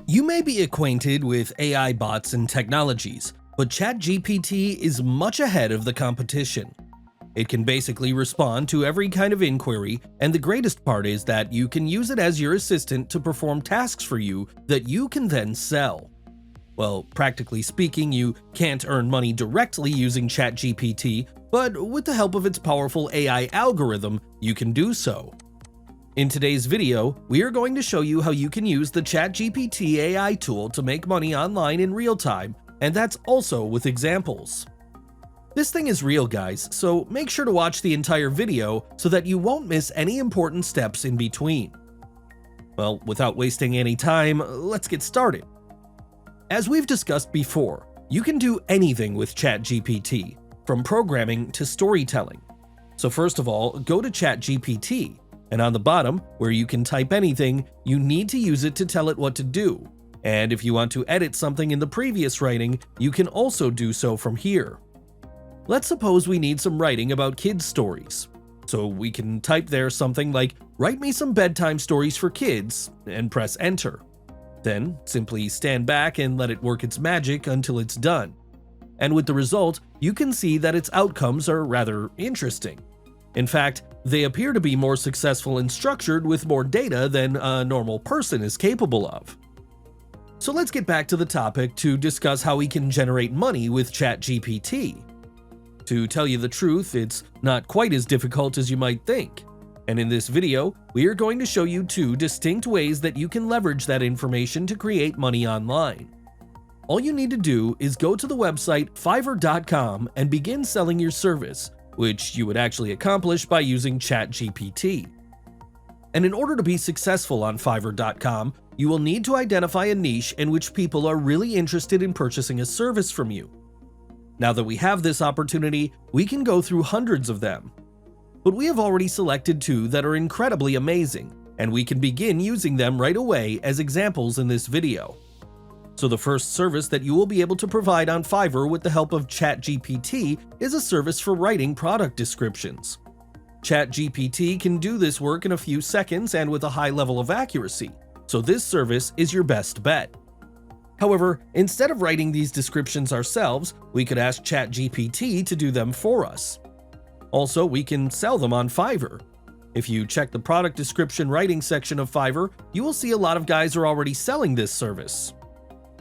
You may be acquainted with AI bots and technologies, but ChatGPT is much ahead of the competition. It can basically respond to every kind of inquiry, and the greatest part is that you can use it as your assistant to perform tasks for you that you can then sell. Well, practically speaking, you can't earn money directly using ChatGPT, but with the help of its powerful AI algorithm, you can do so. In today's video, we are going to show you how you can use the ChatGPT AI tool to make money online in real time, and that's also with examples. This thing is real, guys, so make sure to watch the entire video so that you won't miss any important steps in between. Well, without wasting any time, let's get started. As we've discussed before, you can do anything with ChatGPT, from programming to storytelling. So first of all, go to ChatGPT, and on the bottom, where you can type anything, you need to use it to tell it what to do. And if you want to edit something in the previous writing, you can also do so from here. Let's suppose we need some writing about kids' stories. So we can type there something like, "Write me some bedtime stories for kids," and press enter. Then simply stand back and let it work its magic until it's done. And with the result, you can see that its outcomes are rather interesting. In fact, they appear to be more successful and structured with more data than a normal person is capable of. So let's get back to the topic to discuss how we can generate money with ChatGPT. To tell you the truth, it's not quite as difficult as you might think. And in this video, we are going to show you two distinct ways that you can leverage that information to create money online. All you need to do is go to the website Fiverr.com and begin selling your service, which you would actually accomplish by using ChatGPT. And in order to be successful on Fiverr.com, you will need to identify a niche in which people are really interested in purchasing a service from you. Now that we have this opportunity, we can go through hundreds of them. But we have already selected two that are incredibly amazing, and we can begin using them right away as examples in this video. So the first service that you will be able to provide on Fiverr with the help of ChatGPT is a service for writing product descriptions. ChatGPT can do this work in a few seconds and with a high level of accuracy, so this service is your best bet. However, instead of writing these descriptions ourselves, we could ask ChatGPT to do them for us. Also, we can sell them on Fiverr. If you check the product description writing section of Fiverr, you will see a lot of guys are already selling this service.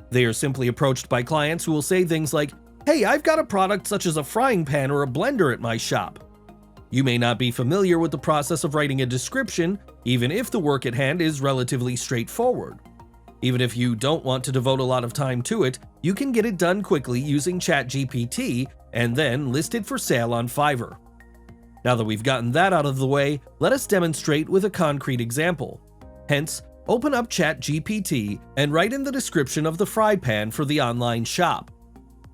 They are simply approached by clients who will say things like, "Hey, I've got a product such as a frying pan or a blender at my shop." You may not be familiar with the process of writing a description, even if the work at hand is relatively straightforward. Even if you don't want to devote a lot of time to it, you can get it done quickly using ChatGPT and then list it for sale on Fiverr. Now that we've gotten that out of the way, let us demonstrate with a concrete example. Hence, open up ChatGPT and write in the description of the fry pan for the online shop.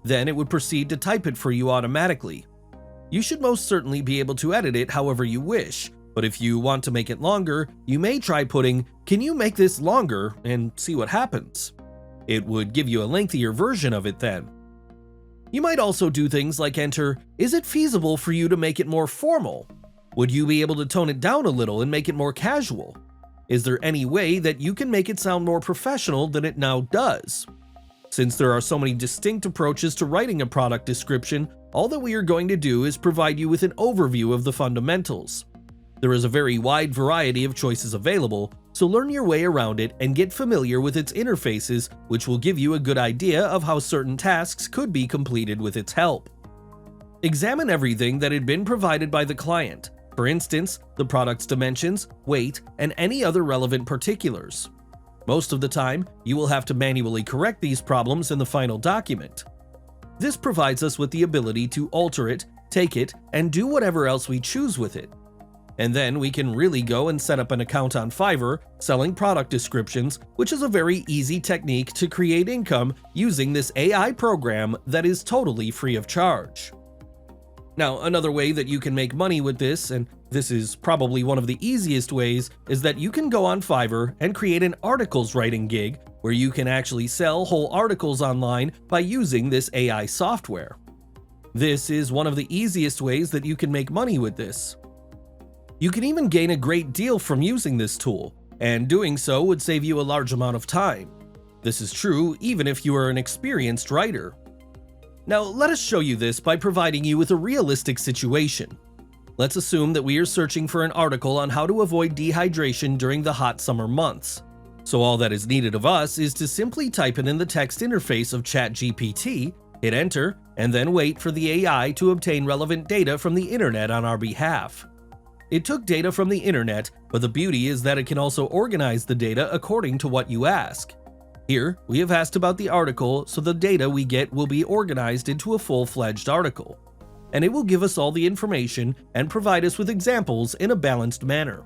Then it would proceed to type it for you automatically. You should most certainly be able to edit it however you wish, but if you want to make it longer, you may try putting, "Can you make this longer?" and see what happens. It would give you a lengthier version of it then. You might also do things like enter, "Is it feasible for you to make it more formal? Would you be able to tone it down a little and make it more casual? Is there any way that you can make it sound more professional than it now does?" Since there are so many distinct approaches to writing a product description, all that we are going to do is provide you with an overview of the fundamentals. There is a very wide variety of choices available, so learn your way around it and get familiar with its interfaces, which will give you a good idea of how certain tasks could be completed with its help. Examine everything that had been provided by the client, for instance, the product's dimensions, weight, and any other relevant particulars. Most of the time, you will have to manually correct these problems in the final document. This provides us with the ability to alter it, take it, and do whatever else we choose with it. And then we can really go and set up an account on Fiverr, selling product descriptions, which is a very easy technique to create income using this AI program that is totally free of charge. Now, another way that you can make money with this, and this is probably one of the easiest ways, is that you can go on Fiverr and create an articles writing gig where you can actually sell whole articles online by using this AI software. This is one of the easiest ways that you can make money with this. You can even gain a great deal from using this tool, and doing so would save you a large amount of time. This is true even if you are an experienced writer. Now, let us show you this by providing you with a realistic situation. Let's assume that we are searching for an article on how to avoid dehydration during the hot summer months. So all that is needed of us is to simply type it in the text interface of ChatGPT, hit enter, and then wait for the AI to obtain relevant data from the internet on our behalf. It took data from the internet, but the beauty is that it can also organize the data according to what you ask. Here, we have asked about the article, so the data we get will be organized into a full-fledged article, and it will give us all the information and provide us with examples in a balanced manner.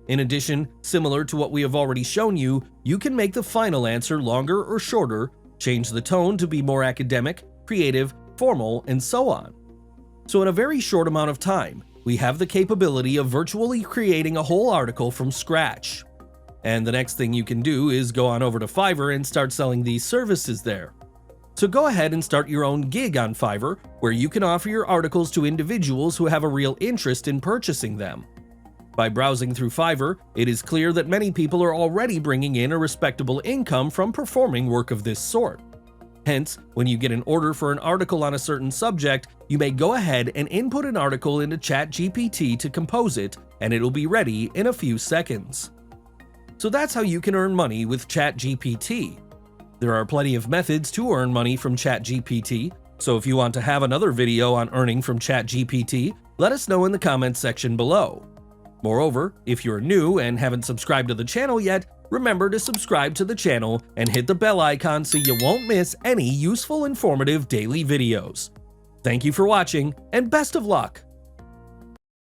In addition, similar to what we have already shown you, you can make the final answer longer or shorter, change the tone to be more academic, creative, formal, and so on. So in a very short amount of time, we have the capability of virtually creating a whole article from scratch. And the next thing you can do is go on over to Fiverr and start selling these services there. So go ahead and start your own gig on Fiverr, where you can offer your articles to individuals who have a real interest in purchasing them. By browsing through Fiverr, it is clear that many people are already bringing in a respectable income from performing work of this sort. Hence, when you get an order for an article on a certain subject, you may go ahead and input an article into ChatGPT to compose it, and it'll be ready in a few seconds. So that's how you can earn money with ChatGPT. There are plenty of methods to earn money from ChatGPT, so if you want to have another video on earning from ChatGPT, let us know in the comments section below. Moreover, if you're new and haven't subscribed to the channel yet, remember to subscribe to the channel and hit the bell icon so you won't miss any useful, informative daily videos. Thank you for watching, and best of luck!